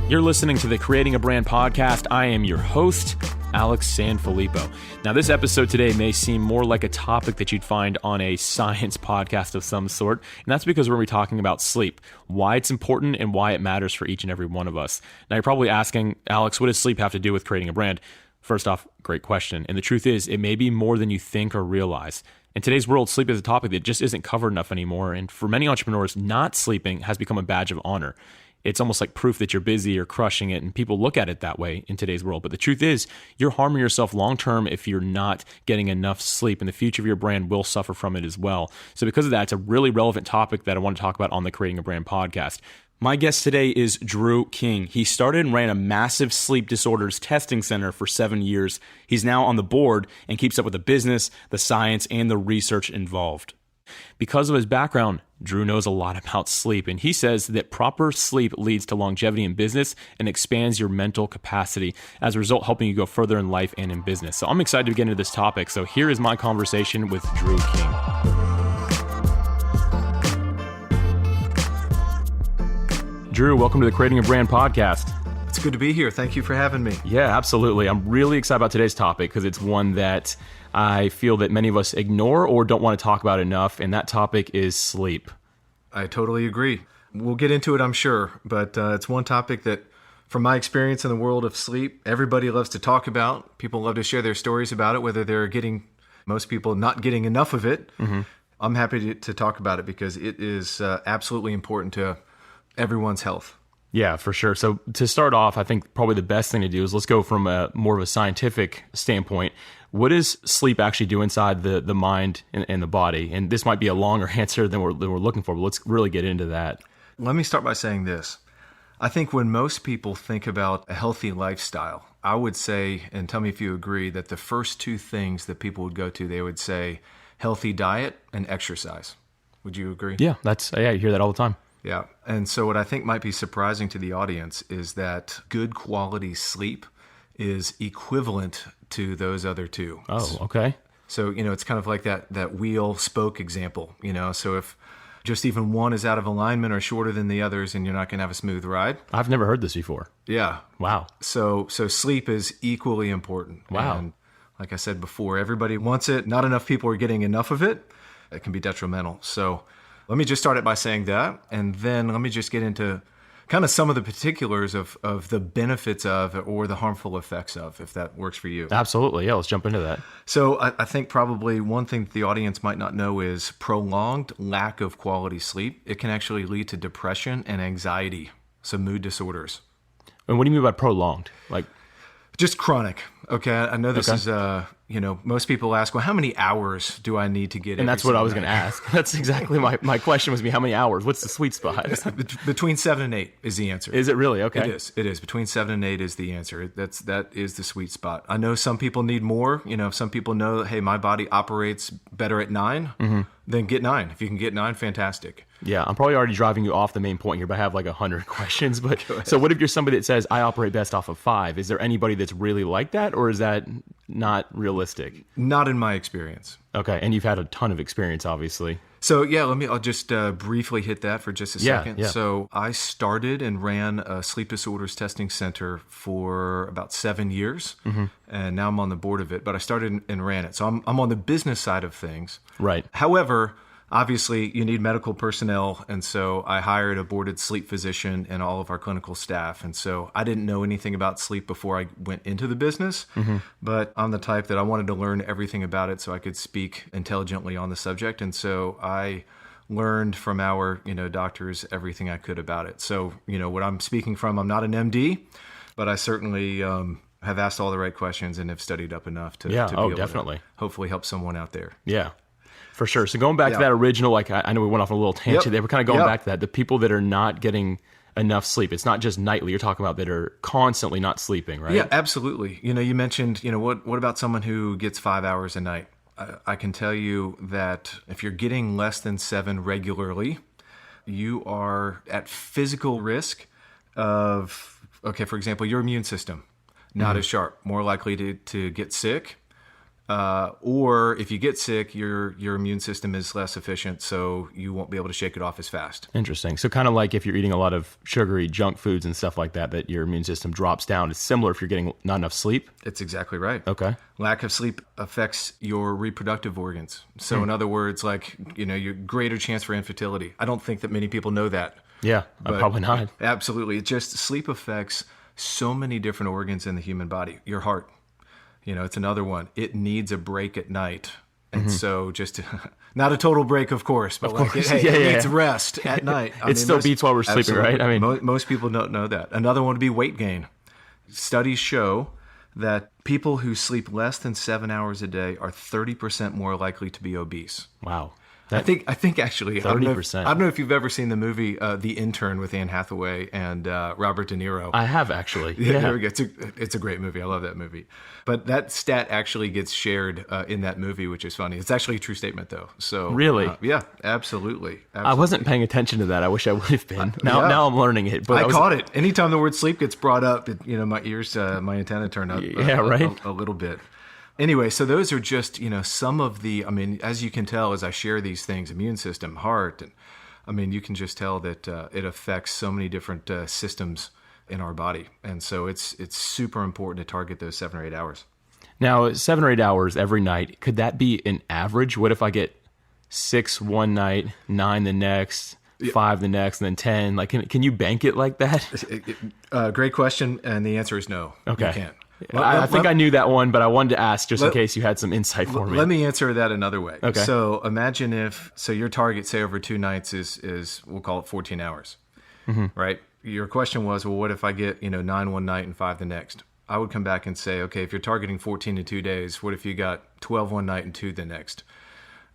You're listening to the Creating a Brand podcast. I am your host, Alex Sanfilippo. Now, this episode today may seem more like a topic that you'd find on a science podcast of some sort, and that's because we're going to be talking about sleep, why it's important, and why it matters for each and every one of us. Now, you're probably asking, Alex, what does sleep have to do with creating a brand? First off, great question. And the truth is, it may be more than you think or realize. In today's world, sleep is a topic that just isn't covered enough anymore, and for many entrepreneurs, not sleeping has become a badge of honor. It's almost like proof that you're busy or crushing it, and people look at it that way in today's world. But the truth is, you're harming yourself long-term if you're not getting enough sleep, and the future of your brand will suffer from it as well. So because of that, it's a really relevant topic that I want to talk about on the Creating a Brand podcast. My guest today is Drew King. He started and ran a massive sleep disorders testing center for 7 years. He's now on the board and keeps up with the business, the science, and the research involved. Because of his background, Drew knows a lot about sleep, and he says that proper sleep leads to longevity in business and expands your mental capacity, as a result helping you go further in life and in business. So I'm excited to get into this topic. So here is my conversation with Drew King. Drew, welcome to the Creating a Brand podcast. It's good to be here. Thank you for having me. Yeah, absolutely. I'm really excited about today's topic because it's one that I feel that many of us ignore or don't want to talk about enough, and that topic is sleep. I totally agree. We'll get into it, I'm sure, but it's one topic that, from my experience in the world of sleep, everybody loves to talk about. People love to share their stories about it, whether they're most people not getting enough of it. Mm-hmm. I'm happy to talk about it because it is absolutely important to everyone's health. Yeah, for sure. So to start off, I think probably the best thing to do is let's go from more of a scientific standpoint. What does sleep actually do inside the mind and the body? And this might be a longer answer than we're looking for, but let's really get into that. Let me start by saying this. I think when most people think about a healthy lifestyle, I would say, and tell me if you agree, that the first two things that people would go to, they would say healthy diet and exercise. Would you agree? Yeah, you hear that all the time. Yeah. And so what I think might be surprising to the audience is that good quality sleep is equivalent to those other two. Oh, okay. So, it's kind of like that wheel spoke example, So if just even one is out of alignment or shorter than the others, and you're not going to have a smooth ride. I've never heard this before. Yeah. Wow. So sleep is equally important. Wow. And like I said before, everybody wants it. Not enough people are getting enough of it. It can be detrimental. So let me just start it by saying that, and then let me just get into kind of some of the particulars of the benefits of or the harmful effects of, if that works for you. Absolutely. Yeah, let's jump into that. So I think probably one thing that the audience might not know is prolonged lack of quality sleep. It can actually lead to depression and anxiety, so mood disorders. And what do you mean by prolonged? Like, just chronic. Okay, I know this is, most people ask, well, how many hours do I need to get? And that's what I was going to ask. That's exactly my question was, how many hours? What's the sweet spot? Between 7 and 8 is the answer. Is it really? Okay. It is. Between 7 and 8 is the answer. That is the sweet spot. I know some people need more. Some people know, hey, my body operates better at 9. Then get 9. If you can get 9, fantastic. Yeah, I'm probably already driving you off the main point here, but I have like 100 questions. But so what if you're somebody that says, I operate best off of 5? Is there anybody that's really like that, or is that not realistic? Not in my experience. Okay, and you've had a ton of experience, obviously. So yeah, I'll just briefly hit that for just a second. Yeah. So I started and ran a sleep disorders testing center for about 7 years, and now I'm on the board of it. But I started and ran it, so I'm on the business side of things. Right. However, obviously, you need medical personnel, and so I hired a boarded sleep physician and all of our clinical staff. And so I didn't know anything about sleep before I went into the business, but I'm the type that I wanted to learn everything about it so I could speak intelligently on the subject. And so I learned from our, doctors everything I could about it. So, what I'm speaking from, I'm not an MD, but I certainly have asked all the right questions and have studied up enough to be able definitely. to hopefully help someone out there. Yeah. For sure. So going back to that original, I know we went off on a little tangent there. We're kind of going back to that. The people that are not getting enough sleep, it's not just nightly. You're talking about that are constantly not sleeping, right? Yeah, absolutely. You mentioned, what about someone who gets 5 hours a night? I can tell you that if you're getting less than 7 regularly, you are at physical risk of, for example, your immune system, not as sharp, more likely to get sick. or if you get sick, your immune system is less efficient, so you won't be able to shake it off as fast. Interesting. So kind of like if you're eating a lot of sugary junk foods and stuff like that, that your immune system drops down. It's similar if you're getting not enough sleep. It's exactly right. Okay. Lack of sleep affects your reproductive organs. So in other words, like, your greater chance for infertility. I don't think that many people know that. Yeah, probably not. Absolutely. It just, sleep affects so many different organs in the human body. Your heart, it's another one. It needs a break at night. And so just not a total break, of course, but it needs rest at night. It still beats while we're sleeping, right? I mean, most people don't know that. Another one would be weight gain. Studies show that people who sleep less than 7 hours a day are 30% more likely to be obese. Wow. I think actually 30%. I don't know if you've ever seen the movie The Intern with Anne Hathaway and Robert De Niro. I have actually. Yeah, there we go. It's a great movie. I love that movie. But that stat actually gets shared in that movie, which is funny. It's actually a true statement, though. So really, yeah, absolutely. I wasn't paying attention to that. I wish I would have been. Now I'm learning it. But I caught it. Anytime the word sleep gets brought up, my ears, my antenna turn up. A little bit. Anyway, so those are just, some of the, as you can tell, as I share these things, immune system, heart, and you can just tell that it affects so many different systems in our body. And so it's super important to target those 7 or 8 hours. Now, 7 or 8 hours every night, could that be an average? What if I get 6 one night, 9 the next, 5 the next, and then 10? Like, can you bank it like that? Great question. And the answer is no. Okay. You can't. I think I knew that one, but I wanted to ask just in case you had some insight for me. Let me answer that another way. Okay. So imagine your target, say, over 2 nights is we'll call it 14 hours, right? Your question was, well, what if I get, 9 one night and 5 the next? I would come back and say, okay, if you're targeting 14 in 2 days, what if you got 12 one night and 2 the next?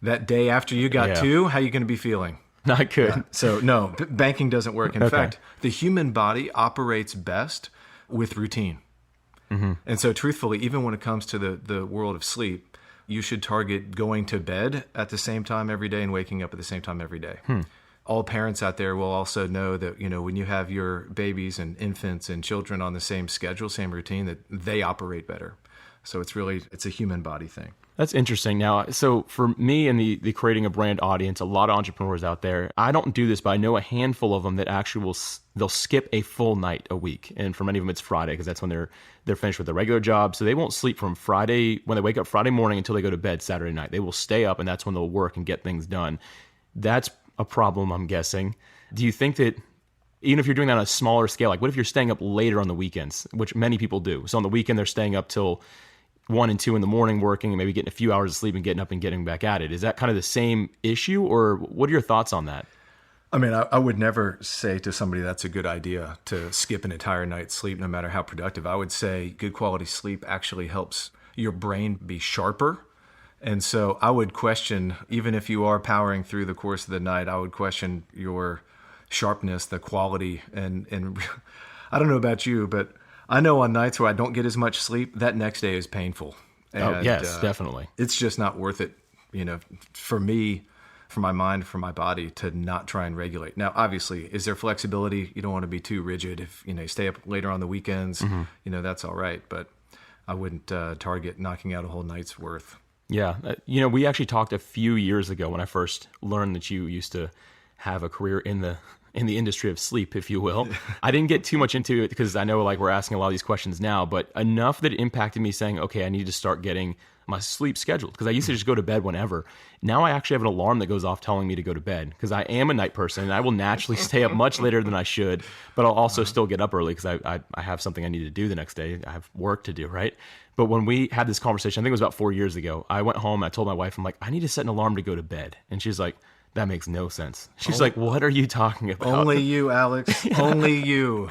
That day after you got 2, how are you going to be feeling? Not good. So no, banking doesn't work. In fact, the human body operates best with routine. And so truthfully, even when it comes to the world of sleep, you should target going to bed at the same time every day and waking up at the same time every day. All parents out there will also know that, when you have your babies and infants and children on the same schedule, same routine, that they operate better. So it's a human body thing. That's interesting. Now, so for me and the Creating a Brand audience, a lot of entrepreneurs out there, I don't do this, but I know a handful of them that actually they'll skip a full night a week. And for many of them, it's Friday because that's when they're finished with their regular job. So they won't sleep from Friday, when they wake up Friday morning until they go to bed Saturday night. They will stay up and that's when they'll work and get things done. That's a problem, I'm guessing. Do you think that even if you're doing that on a smaller scale, like what if you're staying up later on the weekends, which many people do? So on the weekend, they're staying up till 1 and 2 in the morning working and maybe getting a few hours of sleep and getting up and getting back at it. Is that kind of the same issue, or what are your thoughts on that? I would never say to somebody that's a good idea to skip an entire night's sleep, no matter how productive. I would say good quality sleep actually helps your brain be sharper. And so I would question, even if you are powering through the course of the night, I would question your sharpness, the quality. And I don't know about you, but I know on nights where I don't get as much sleep, that next day is painful. And, yes, definitely. It's just not worth it, for me, for my mind, for my body to not try and regulate. Now, obviously, is there flexibility? You don't want to be too rigid. If, you stay up later on the weekends, that's all right. But I wouldn't target knocking out a whole night's worth. Yeah. We actually talked a few years ago when I first learned that you used to have a career in the industry of sleep, if you will. I didn't get too much into it because I know we're asking a lot of these questions now, but enough that it impacted me saying, okay, I need to start getting my sleep scheduled, because I used to just go to bed whenever. Now I actually have an alarm that goes off telling me to go to bed, because I am a night person and I will naturally stay up much later than I should, but I'll also still get up early because I have something I need to do the next day. I have work to do, right? But when we had this conversation, I think it was about 4 years ago, I went home and I told my wife, I'm like, I need to set an alarm to go to bed. And she's like, that makes no sense. She's like, what are you talking about? Only you, Alex. Only you.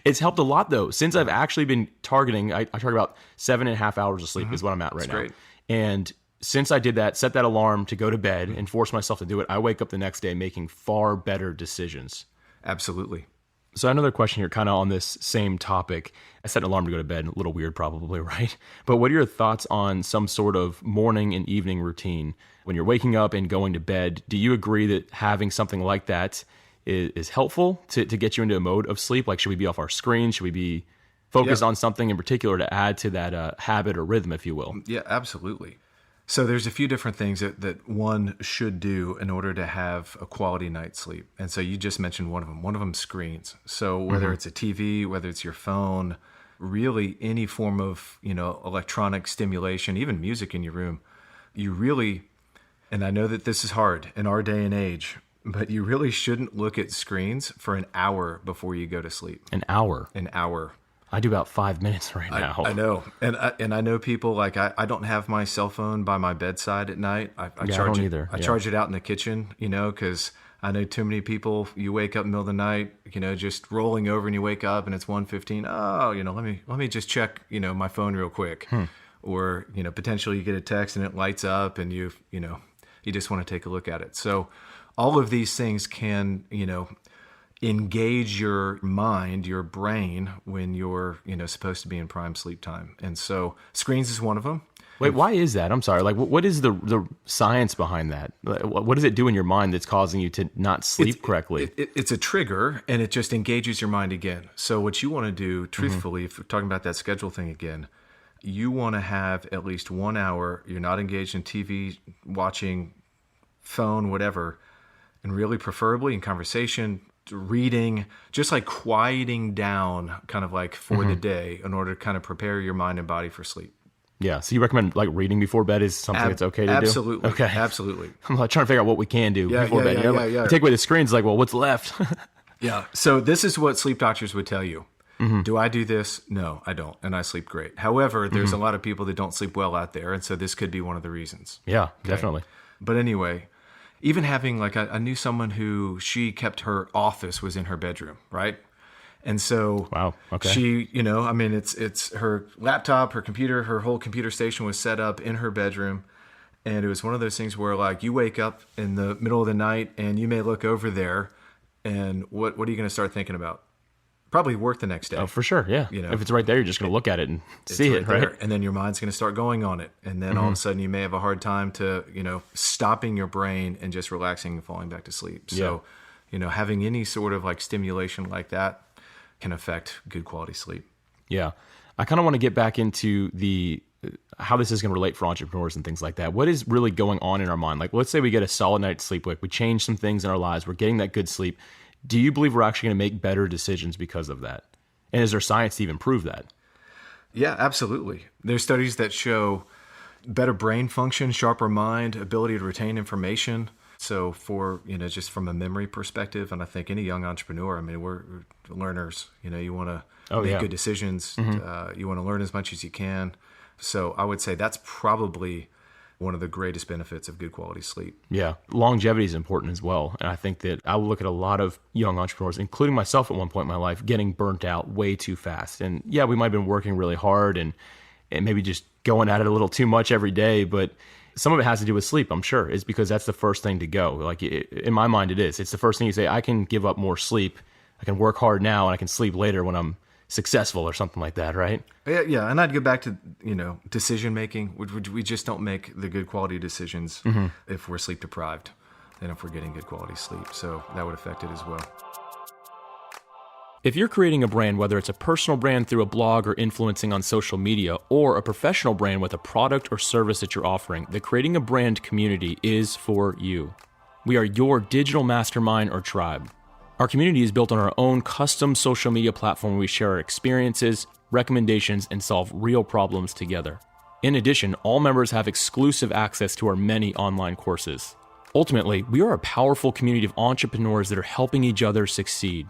It's helped a lot, though. Since I've actually been targeting, I target about 7.5 hours of sleep is what I'm at right now. Great. And since I did that, set that alarm to go to bed and force myself to do it, I wake up the next day making far better decisions. Absolutely. So another question here, kind of on this same topic. I set an alarm to go to bed, a little weird probably, right? But what are your thoughts on some sort of morning and evening routine when you're waking up and going to bed? Do you agree that having something like that is helpful to get you into a mode of sleep? Like, should we be off our screen? Should we be focused on something in particular to add to that habit or rhythm, if you will? Yeah, absolutely. So there's a few different things that one should do in order to have a quality night's sleep. And so you just mentioned one of them. One of them, screens. So whether it's a TV, whether it's your phone, really any form of, electronic stimulation, even music in your room, you really, and I know that this is hard in our day and age, but you really shouldn't look at screens for an hour before you go to sleep. An hour? An hour. I do about 5 minutes right now. I know. And I know people, like, I don't have my cell phone by my bedside at night. I charge don't it, either. I charge it out in the kitchen, because I know too many people, you wake up in the middle of the night, just rolling over and you wake up and it's 1:15. Oh, let me just check, my phone real quick. Or, potentially you get a text and it lights up and you just want to take a look at it. So all of these things can, engage your mind, your brain, when you're, supposed to be in prime sleep time. And so screens is one of them. Wait, why is that? I'm sorry. Like, what is the science behind that? What does it do in your mind that's causing you to not sleep correctly? It's a trigger, and it just engages your mind again. So what you want to do, truthfully, if we're talking about that schedule thing again, you want to have at least 1 hour. You're not engaged in TV, watching, phone, whatever, and really preferably in conversation, reading, just like quieting down kind of like for the day in order to kind of prepare your mind and body for sleep. Yeah. So you recommend like reading before bed is something that's okay to absolutely, do? Okay. Absolutely. I'm like trying to figure out what we can do before bed. Yeah. Take away the screens, like, well, what's left? Yeah. So this is what sleep doctors would tell you. Do I do this? No, I don't. And I sleep great. However, there's a lot of people that don't sleep well out there. And so this could be one of the reasons. Yeah, definitely. But anyway, even having like, I knew someone who she kept her office was in her bedroom, right? And so wow, okay. She, it's her laptop, her computer, her whole computer station was set up in her bedroom. And it was one of those things where like you wake up in the middle of the night and you may look over there and what are you going to start thinking about? Probably work the next day. Oh, for sure, yeah. If it's right there, you're just going to look at it and see it, right? And then your mind's going to start going on it. And then all of a sudden you may have a hard time to, stopping your brain and just relaxing and falling back to sleep. So, having any sort of like stimulation like that can affect good quality sleep. Yeah. I kind of want to get back into how this is going to relate for entrepreneurs and things like that. What is really going on in our mind? Like, let's say we get a solid night's sleep, like we change some things in our lives, we're getting that good sleep. Do you believe we're actually going to make better decisions because of that? And is there science to even prove that? Yeah, absolutely. There's studies that show better brain function, sharper mind, ability to retain information. So for, just from a memory perspective, and I think any young entrepreneur, we're learners, you want to make good decisions. You want to learn as much as you can. So I would say that's probably one of the greatest benefits of good quality sleep. Yeah. Longevity is important as well. And I think that I will look at a lot of young entrepreneurs, including myself at one point in my life, getting burnt out way too fast. And yeah, we might have been working really hard and maybe just going at it a little too much every day. But some of it has to do with sleep, I'm sure. It's because that's the first thing to go. Like in my mind, it is. It's the first thing you say, I can give up more sleep. I can work hard now and I can sleep later when I'm successful or something like that, right? Yeah, and I'd go back to, decision making. We just don't make the good quality decisions if we're sleep deprived and if we're getting good quality sleep. So that would affect it as well. If you're creating a brand, whether it's a personal brand through a blog or influencing on social media, or a professional brand with a product or service that you're offering, the Creating a Brand community is for you. We are your digital mastermind or tribe. Our community is built on our own custom social media platform where we share our experiences, recommendations, and solve real problems together. In addition, all members have exclusive access to our many online courses. Ultimately, we are a powerful community of entrepreneurs that are helping each other succeed.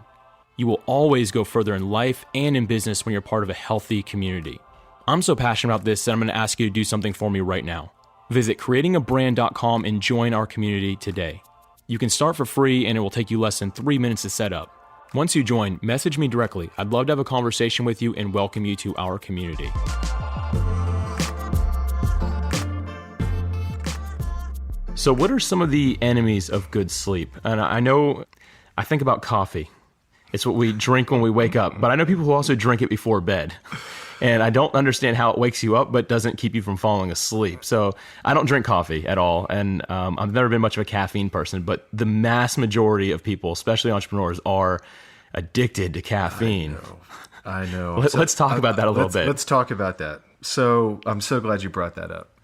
You will always go further in life and in business when you're part of a healthy community. I'm so passionate about this that I'm going to ask you to do something for me right now. Visit creatingabrand.com and join our community today. You can start for free and it will take you less than 3 minutes to set up. Once you join, message me directly. I'd love to have a conversation with you and welcome you to our community. So what are some of the enemies of good sleep? And I think about coffee. It's what we drink when we wake up, but I know people who also drink it before bed. And I don't understand how it wakes you up, but doesn't keep you from falling asleep. So I don't drink coffee at all. And I've never been much of a caffeine person, but the mass majority of people, especially entrepreneurs, are addicted to caffeine. I know. Let's talk about that a little bit. Let's talk about that. So I'm so glad you brought that up.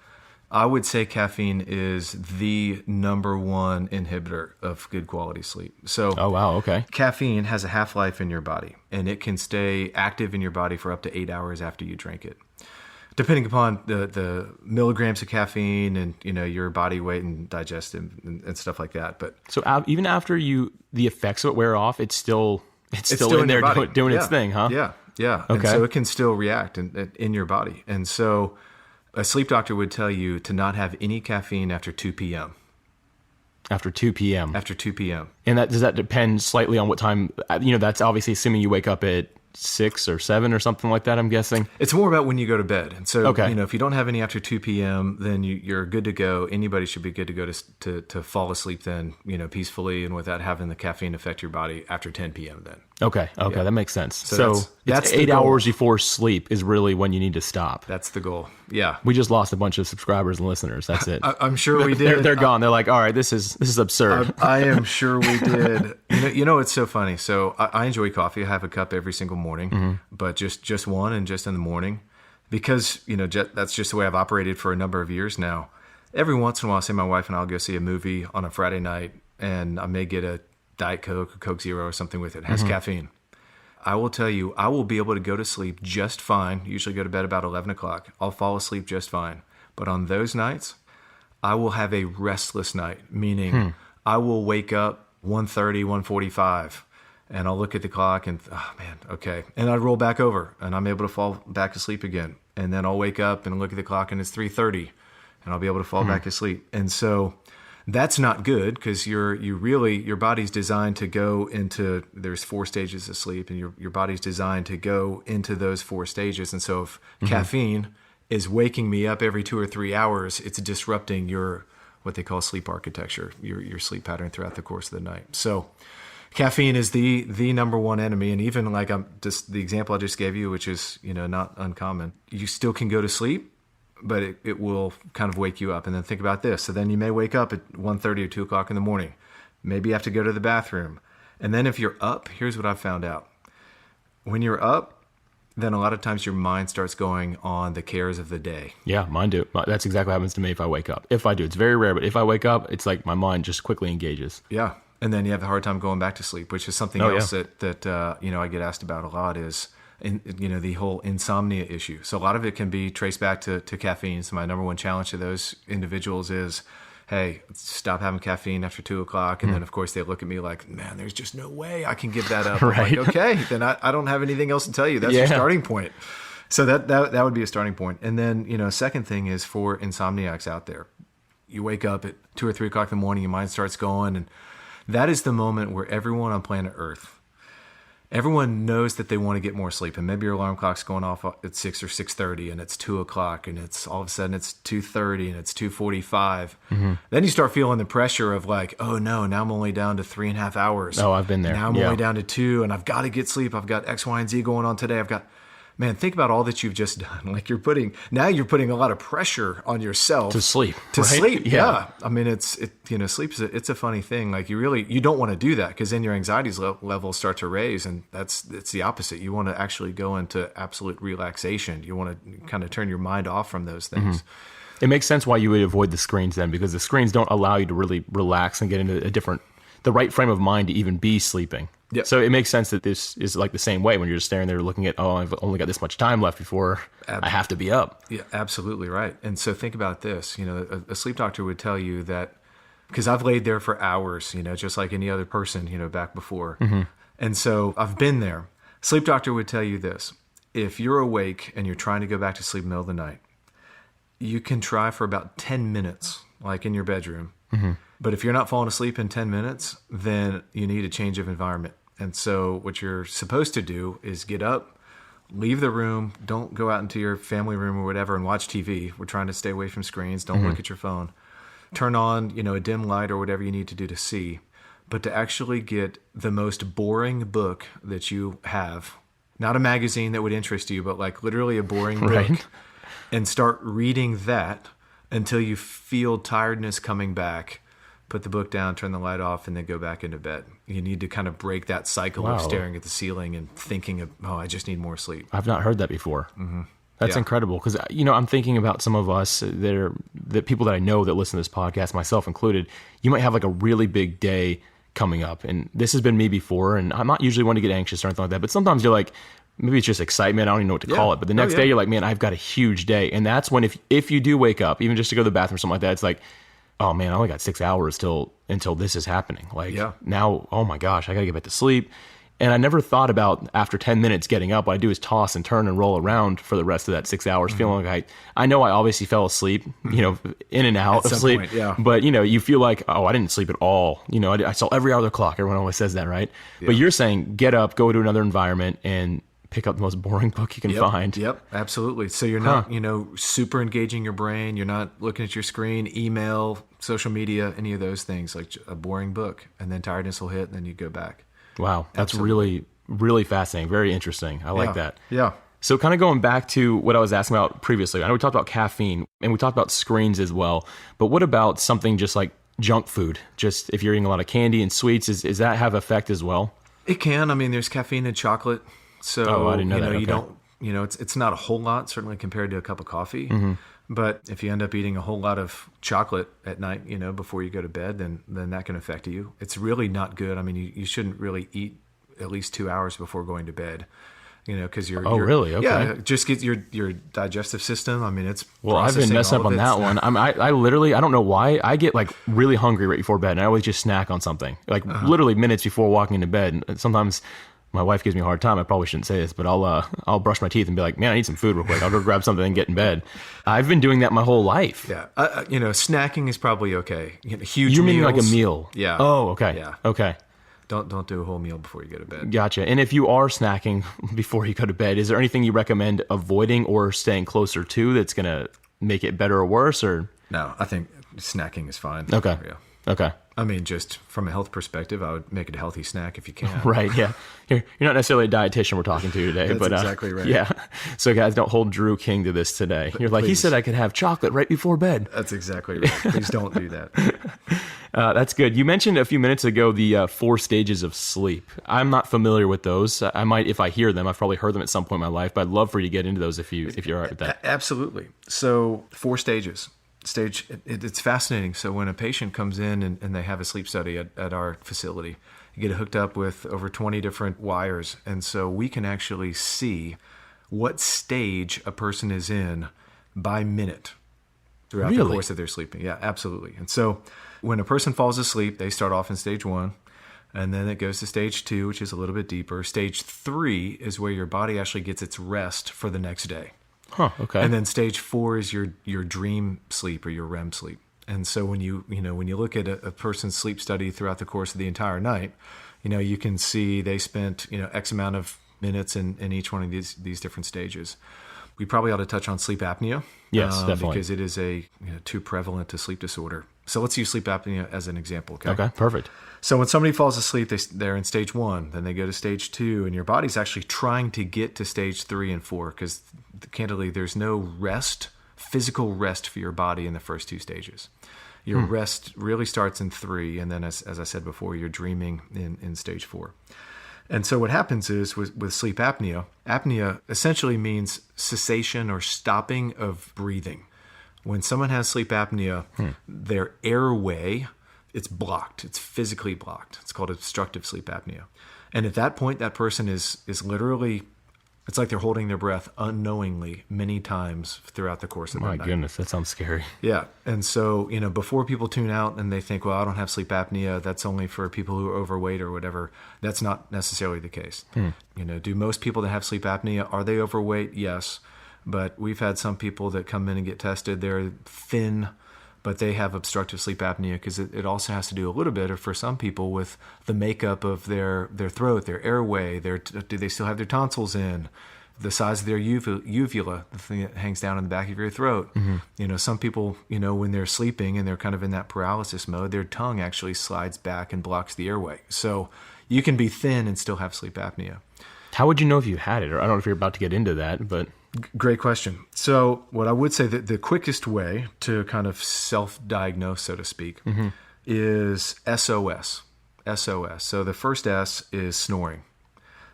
I would say caffeine is the number one inhibitor of good quality sleep. So, Oh, wow. Okay. caffeine has a half-life in your body, and it can stay active in your body for up to 8 hours after you drink it, depending upon the milligrams of caffeine and your body weight and digestive and stuff like that. But So even after the effects of it wear off, it's still in there your body. doing its thing, huh? Yeah. And Okay. so it can still react in your body. And so a sleep doctor would tell you to not have any caffeine after 2 p.m. After 2 p.m. After 2 p.m. And does that depend slightly on what time? That's obviously assuming you wake up at 6 or 7 or something like that, I'm guessing. It's more about when you go to bed. And so, Okay. if you don't have any after 2 p.m., then you're good to go. Anybody should be good to go to fall asleep then, peacefully and without having the caffeine affect your body after 10 p.m. then. Okay, that makes sense. So that's it's the 8 goal. hours before sleep is really when you need to stop. That's the goal. Yeah. We just lost a bunch of subscribers and listeners. That's it. I'm sure we did. They're gone. They're like, all right, this is absurd. I am sure we did. It's so funny. So I enjoy coffee. I have a cup every single morning, but just one and just in the morning, because that's just the way I've operated for a number of years now. Every once in a while, say my wife and I'll go see a movie on a Friday night, and I may get a Diet Coke or Coke Zero or something with it. It has caffeine. I will tell you, I will be able to go to sleep just fine. Usually go to bed about 11 o'clock. I'll fall asleep just fine. But on those nights, I will have a restless night, meaning I will wake up 1:30, 1:45, and I'll look at the clock and, oh man, okay. And I roll back over and I'm able to fall back asleep again. And then I'll wake up and look at the clock and it's 3:30 and I'll be able to fall back asleep. And so that's not good, because your body's designed to go into, there's 4 stages of sleep, and your body's designed to go into those 4 stages. And so if caffeine is waking me up every 2 or 3 hours, it's disrupting your, what they call sleep architecture, your sleep pattern throughout the course of the night. So caffeine is the number one enemy. And even like just the example I just gave you, which is, not uncommon, you still can go to sleep, but it will kind of wake you up. And then think about this. So then you may wake up at 1:30 or 2 o'clock in the morning. Maybe you have to go to the bathroom. And then if you're up, here's what I've found out. When you're up, then a lot of times your mind starts going on the cares of the day. Yeah, mine do. That's exactly what happens to me if I wake up. If I do, it's very rare, but if I wake up, it's like my mind just quickly engages. Yeah. And then you have a hard time going back to sleep, which is something else that I get asked about a lot is, the whole insomnia issue. So a lot of it can be traced back to caffeine. So my number one challenge to those individuals is, hey, stop having caffeine after 2 o'clock. And then, of course, they look at me like, man, there's just no way I can give that up. Right. I'm like, okay, then I don't have anything else to tell you. That's your starting point. So that would be a starting point. And then, second thing is for insomniacs out there, you wake up at 2 or 3 o'clock in the morning, your mind starts going. And that is the moment where everyone on planet Earth, everyone knows that they want to get more sleep, and maybe your alarm clock's going off at 6 or 6:30, and it's 2 o'clock, and it's all of a sudden it's 2:30, and it's 2:45. Then you start feeling the pressure of like, oh no, now I'm only down to 3.5 hours. Oh, I've been there. Now I'm only down to 2, and I've got to get sleep. I've got X, Y, and Z going on today. Man, think about all that you've just done. Like you're putting a lot of pressure on yourself To sleep. To right? sleep, yeah. I mean, sleep it's a funny thing. Like you don't want to do that, because then your anxiety levels start to raise, and it's the opposite. You want to actually go into absolute relaxation. You want to kind of turn your mind off from those things. It makes sense why you would avoid the screens then, because the screens don't allow you to really relax and get into the right frame of mind to even be sleeping. Yep. So it makes sense that this is like the same way when you're just staring there looking at, I've only got this much time left before I have to be up. Yeah, absolutely right. And so think about this. A sleep doctor would tell you that, because I've laid there for hours, just like any other person, back before. And so I've been there. Sleep doctor would tell you this. If you're awake and you're trying to go back to sleep in the middle of the night, you can try for about 10 minutes, like in your bedroom. But if you're not falling asleep in 10 minutes, then you need a change of environment. And so what you're supposed to do is get up, leave the room, don't go out into your family room or whatever and watch TV. We're trying to stay away from screens. Don't look at your phone. Turn on, a dim light or whatever you need to do to see. But to actually get the most boring book that you have, not a magazine that would interest you, but like literally a boring book, and start reading that until you feel tiredness coming back. Put the book down, turn the light off, and then go back into bed. You need to kind of break that cycle of staring at the ceiling and thinking of, I just need more sleep. I've not heard that before. That's incredible. Because, I'm thinking about some of us the people that I know that listen to this podcast, myself included. You might have like a really big day coming up. And this has been me before. And I'm not usually one to get anxious or anything like that. But sometimes you're like, maybe it's just excitement. I don't even know what to call it. But the next day you're like, man, I've got a huge day. And that's when if you do wake up, even just to go to the bathroom or something like that, it's like, oh man, I only got 6 hours until this is happening. Like now, oh my gosh, I got to get back to sleep. And I never thought about after 10 minutes getting up, what I do is toss and turn and roll around for the rest of that 6 hours, feeling like I know I obviously fell asleep, in and out of sleep. Point, but, you feel like, oh, I didn't sleep at all. I saw every hour of the clock. Everyone always says that, right? Yeah. But you're saying get up, go to another environment, and pick up the most boring book you can find. Yep, absolutely. So you're not, super engaging your brain. You're not looking at your screen, email, social media, any of those things, like a boring book. And then tiredness will hit, and then you go back. Wow, that's really, really fascinating. Very interesting. I like that. Yeah. So kind of going back to what I was asking about previously, I know we talked about caffeine and we talked about screens as well, but what about something just like junk food? Just if you're eating a lot of candy and sweets, is that have effect as well? It can. I mean, there's caffeine in chocolate. So, I didn't know that. Okay. You don't, it's not a whole lot, certainly compared to a cup of coffee. Mm-hmm. But if you end up eating a whole lot of chocolate at night, before you go to bed, then that can affect you. It's really not good. I mean, you shouldn't really eat at least 2 hours before going to bed, because you're. Oh, really? Okay. Yeah, just get your digestive system. I mean, it's. Well, I've been messed up on that one. I literally, I don't know why, I get like really hungry right before bed, and I always just snack on something, like literally minutes before walking into bed. And sometimes my wife gives me a hard time. I probably shouldn't say this, but I'll brush my teeth and be like, man, I need some food real quick. I'll go grab something and get in bed. I've been doing that my whole life. Yeah. Snacking is probably okay. Huge You mean meals, like a meal? Yeah. Oh, okay. Yeah. Okay. Don't do a whole meal before you go to bed. Gotcha. And if you are snacking before you go to bed, is there anything you recommend avoiding or staying closer to that's going to make it better or worse? Or no, I think snacking is fine. Okay. Yeah. Okay. I mean, just from a health perspective, I would make it a healthy snack if you can. Right, yeah. You're not necessarily a dietitian we're talking to today. That's but exactly right. Yeah. So guys, don't hold Drew King to this today. You're like, He said I could have chocolate right before bed. That's exactly right. Please don't do that. That's good. You mentioned a few minutes ago the 4 stages of sleep. I'm not familiar with those. I might, if I hear them, I've probably heard them at some point in my life, but I'd love for you to get into those if you're all right with that. Absolutely. So 4 stages. It's fascinating. So when a patient comes in and they have a sleep study at our facility, you get hooked up with over 20 different wires. And so we can actually see what stage a person is in by minute throughout the course of their sleeping. Yeah, absolutely. And so when a person falls asleep, they start off in stage 1. And then it goes to stage 2, which is a little bit deeper. Stage 3 is where your body actually gets its rest for the next day. Huh, okay. And then stage 4 is your dream sleep or your REM sleep. And so when you look at a person's sleep study throughout the course of the entire night, you can see they spent, X amount of minutes in each one of these different stages. We probably ought to touch on sleep apnea. Yes, definitely. Because it is too prevalent a sleep disorder. So let's use sleep apnea as an example. Okay, perfect. So when somebody falls asleep, they're in stage 1, then they go to stage 2, and your body's actually trying to get to stage 3 and 4 because, candidly, there's no physical rest for your body in the first 2 stages. Your rest really starts in 3, and then, as I said before, you're dreaming in stage 4. And so what happens is with sleep apnea essentially means cessation or stopping of breathing. When someone has sleep apnea, their airway, it's blocked. It's physically blocked. It's called obstructive sleep apnea. And at that point, that person is literally, it's like they're holding their breath unknowingly many times throughout the course of the night. My goodness, that sounds scary. Yeah. And so, before people tune out and they think, well, I don't have sleep apnea, that's only for people who are overweight or whatever, that's not necessarily the case. Do most people that have sleep apnea, are they overweight? Yes. But we've had some people that come in and get tested, they're thin, but they have obstructive sleep apnea because it also has to do a little bit, for some people, with the makeup of their throat, their airway, do they still have their tonsils in, the size of their uvula, the thing that hangs down in the back of your throat. Some people, when they're sleeping and they're kind of in that paralysis mode, their tongue actually slides back and blocks the airway. So you can be thin and still have sleep apnea. How would you know if you had it? Or I don't know if you're about to get into that, but... Great question. So what I would say that the quickest way to kind of self-diagnose, so to speak, is SOS. SOS. So the first S is snoring.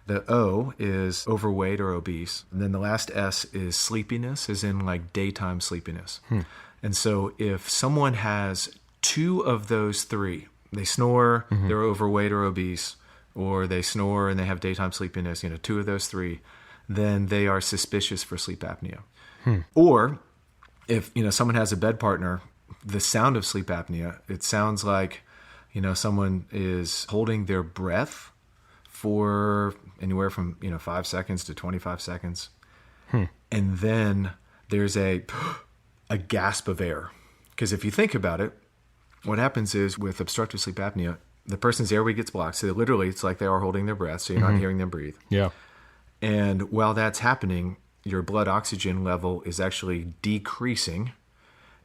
The O is overweight or obese. And then the last S is sleepiness, as in like daytime sleepiness. And so if someone has two of those three, they snore, they're overweight or obese, or they snore and they have daytime sleepiness, two of those three, then they are suspicious for sleep apnea. Or if, someone has a bed partner, the sound of sleep apnea, it sounds like, someone is holding their breath for anywhere from, 5 seconds to 25 seconds. And then there's a gasp of air. Because if you think about it, what happens is with obstructive sleep apnea, the person's airway gets blocked. So literally, it's like they are holding their breath, so you're not hearing them breathe. Yeah. And while that's happening, your blood oxygen level is actually decreasing.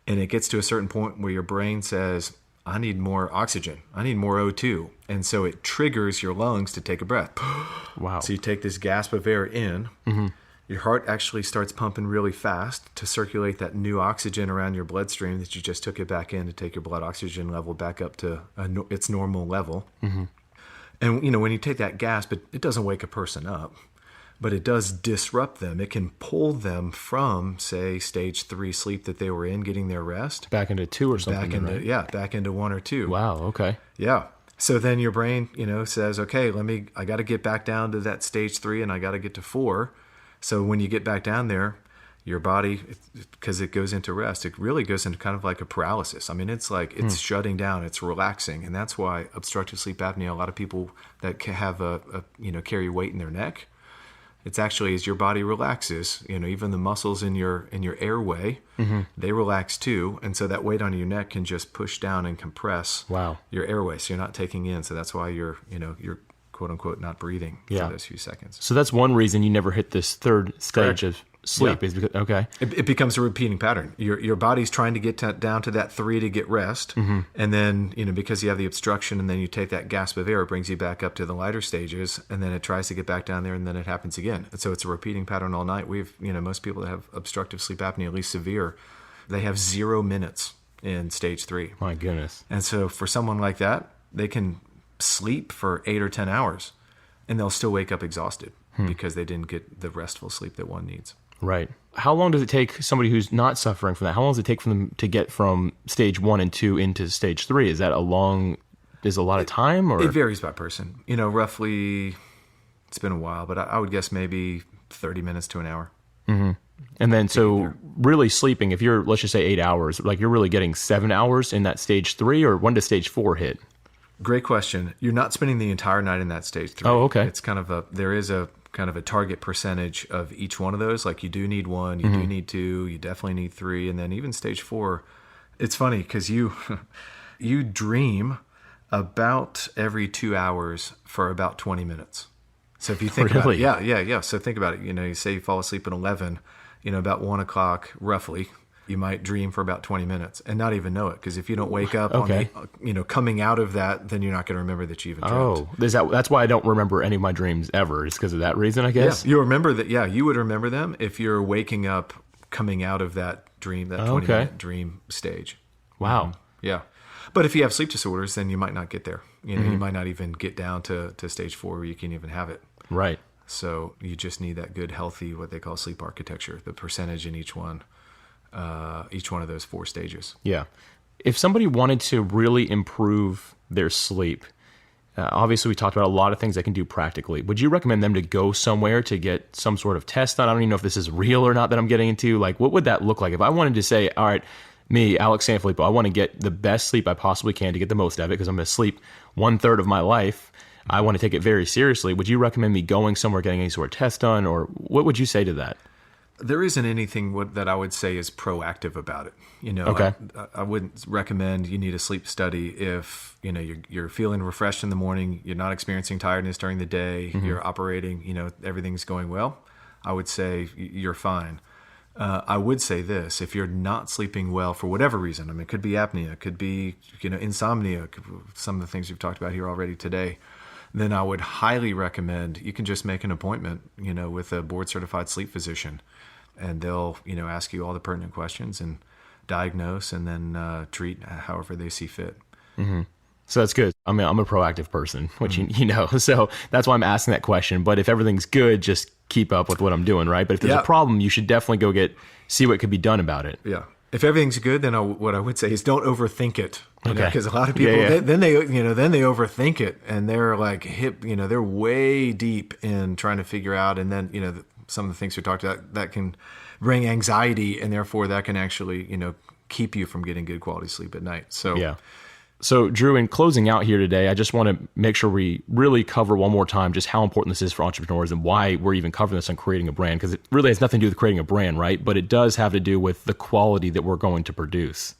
And it gets to a certain point where your brain says, I need more oxygen. I need more O2. And so it triggers your lungs to take a breath. Wow. So you take this gasp of air in. Your heart actually starts pumping really fast to circulate that new oxygen around your bloodstream that you just took it back in to take your blood oxygen level back up to its normal level. And, when you take that gasp, it doesn't wake a person up, but it does disrupt them. It can pull them from, say, stage 3 sleep that they were in, getting their rest. Back into 2 or something, right? Yeah, back into 1 or 2. Wow, okay. Yeah. So then your brain, says, okay, I got to get back down to that stage 3 and I got to get to 4. So when you get back down there, your body, because it goes into rest, it really goes into kind of like a paralysis. I mean, it's like it's shutting down, it's relaxing. And that's why obstructive sleep apnea, a lot of people that have carry weight in their neck, it's actually as your body relaxes, even the muscles in your airway, they relax too. And so that weight on your neck can just push down and compress your airway. So you're not taking in. So that's why you're quote unquote not breathing for those few seconds. So that's one reason you never hit this third stage of sleep is because, it becomes a repeating pattern. Your body's trying to get down to that 3 to get rest. And then, because you have the obstruction and then you take that gasp of air, it brings you back up to the lighter stages, and then it tries to get back down there and then it happens again. And so it's a repeating pattern all night. Most people that have obstructive sleep apnea, at least severe, they have 0 minutes in stage 3. My goodness. And so for someone like that, they can sleep for 8 or 10 hours and they'll still wake up exhausted because they didn't get the restful sleep that one needs. Right. How long does it take somebody who's not suffering from that? How long does it take for them to get from stage 1 and 2 into stage 3? Is that a lot of time? Or it varies by person. Roughly, it's been a while, but I would guess maybe 30 minutes to an hour. And then, so really sleeping, if you're, let's just say 8 hours, like you're really getting 7 hours in that stage 3, or when does stage 4 hit? Great question. You're not spending the entire night in that stage 3. Oh, okay. It's there is a kind of a target percentage of each one of those. Like you do need 1, you do need 2, you definitely need 3. And then even stage 4, it's funny because you dream about every 2 hours for about 20 minutes. So if you think about it, yeah. So think about it. You say you fall asleep at 11, about 1 o'clock roughly, you might dream for about 20 minutes and not even know it. Because if you don't wake up on coming out of that, then you're not going to remember that you even dreamt. Oh, that's why I don't remember any of my dreams ever. It's because of that reason, I guess. Yeah, you remember that. Yeah, you would remember them if you're waking up coming out of that dream, that 20-minute dream stage. Wow. Yeah. But if you have sleep disorders, then you might not get there. You might not even get down to stage 4 where you can even have it. Right. So you just need that good, healthy, what they call sleep architecture, the percentage in each one of those 4 stages. Yeah. If somebody wanted to really improve their sleep, obviously we talked about a lot of things they can do practically. Would you recommend them to go somewhere to get some sort of test done? I don't even know if this is real or not that I'm getting into. Like, what would that look like? If I wanted to say, all right, me, Alex Sanfilippo, I want to get the best sleep I possibly can to get the most of it because I'm going to sleep 1/3 of my life. I want to take it very seriously. Would you recommend me going somewhere, getting any sort of test done, or what would you say to that? There isn't anything that I would say is proactive about it. Okay. I wouldn't recommend you need a sleep study if, you're feeling refreshed in the morning, you're not experiencing tiredness during the day, you're operating, everything's going well. I would say you're fine. I would say this, if you're not sleeping well for whatever reason, I mean, it could be apnea, it could be, insomnia, some of the things we've talked about here already today, then I would highly recommend you can just make an appointment, with a board certified sleep physician. And they'll, ask you all the pertinent questions and diagnose and then treat however they see fit. So that's good. I mean, I'm a proactive person, which you know, so that's why I'm asking that question. But if everything's good, just keep up with what I'm doing, right? But if there's a problem, you should definitely go see what could be done about it. Yeah. If everything's good, then what I would say is don't overthink it. Because a lot of people, then they overthink it, and they're like they're way deep in trying to figure out, and then some of the things we talked about that can bring anxiety, and therefore that can actually keep you from getting good quality sleep at night. So yeah. So Drew, in closing out here today, I just want to make sure we really cover one more time just how important this is for entrepreneurs and why we're even covering this on creating a brand, because it really has nothing to do with creating a brand, right? But it does have to do with the quality that we're going to produce.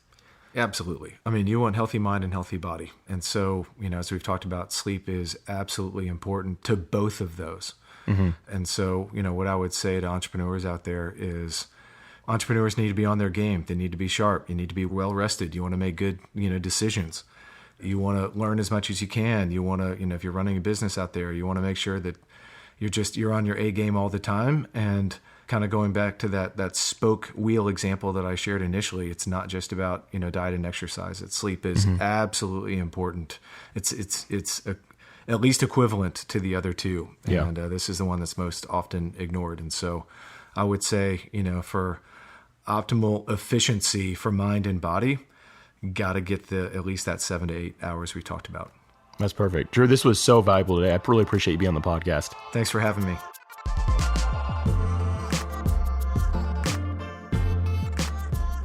Absolutely. I mean, you want healthy mind and healthy body. And so, as we've talked about, sleep is absolutely important to both of those. Mm-hmm. And so, what I would say to entrepreneurs out there is entrepreneurs need to be on their game. They need to be sharp. You need to be well rested. You want to make good, decisions. You want to learn as much as you can. You want to, if you're running a business out there, you want to make sure that you're on your A game all the time. And kind of going back to that spoke wheel example that I shared initially, it's not just about, diet and exercise. Sleep is absolutely important. It's at least equivalent to the other two. Yeah. And this is the one that's most often ignored. And so I would say, for optimal efficiency for mind and body, got to get at least that 7 to 8 hours we talked about. That's perfect. Drew, this was so valuable today. I really appreciate you being on the podcast. Thanks for having me.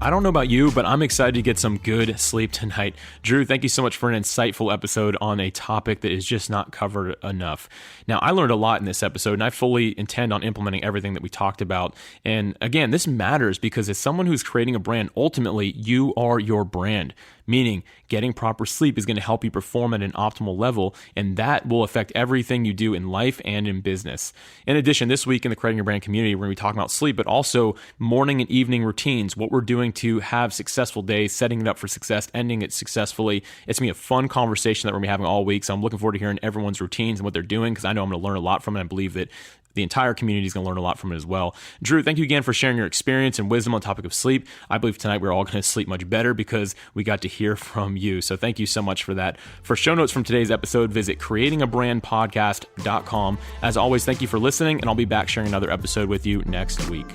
I don't know about you, but I'm excited to get some good sleep tonight. Drew, thank you so much for an insightful episode on a topic that is just not covered enough. Now, I learned a lot in this episode, and I fully intend on implementing everything that we talked about. And again, this matters because as someone who's creating a brand, ultimately, you are your brand. Meaning getting proper sleep is going to help you perform at an optimal level, and that will affect everything you do in life and in business. In addition, this week in the Creating Your Brand community, we're going to be talking about sleep, but also morning and evening routines, what we're doing to have successful days, setting it up for success, ending it successfully. It's going to be a fun conversation that we're going to be having all week, so I'm looking forward to hearing everyone's routines and what they're doing, because I know I'm going to learn a lot from it. I believe that the entire community is going to learn a lot from it as well. Drew, thank you again for sharing your experience and wisdom on the topic of sleep. I believe tonight we're all going to sleep much better because we got to hear from you. So thank you so much for that. For show notes from today's episode, visit creatingabrandpodcast.com. As always, thank you for listening, and I'll be back sharing another episode with you next week.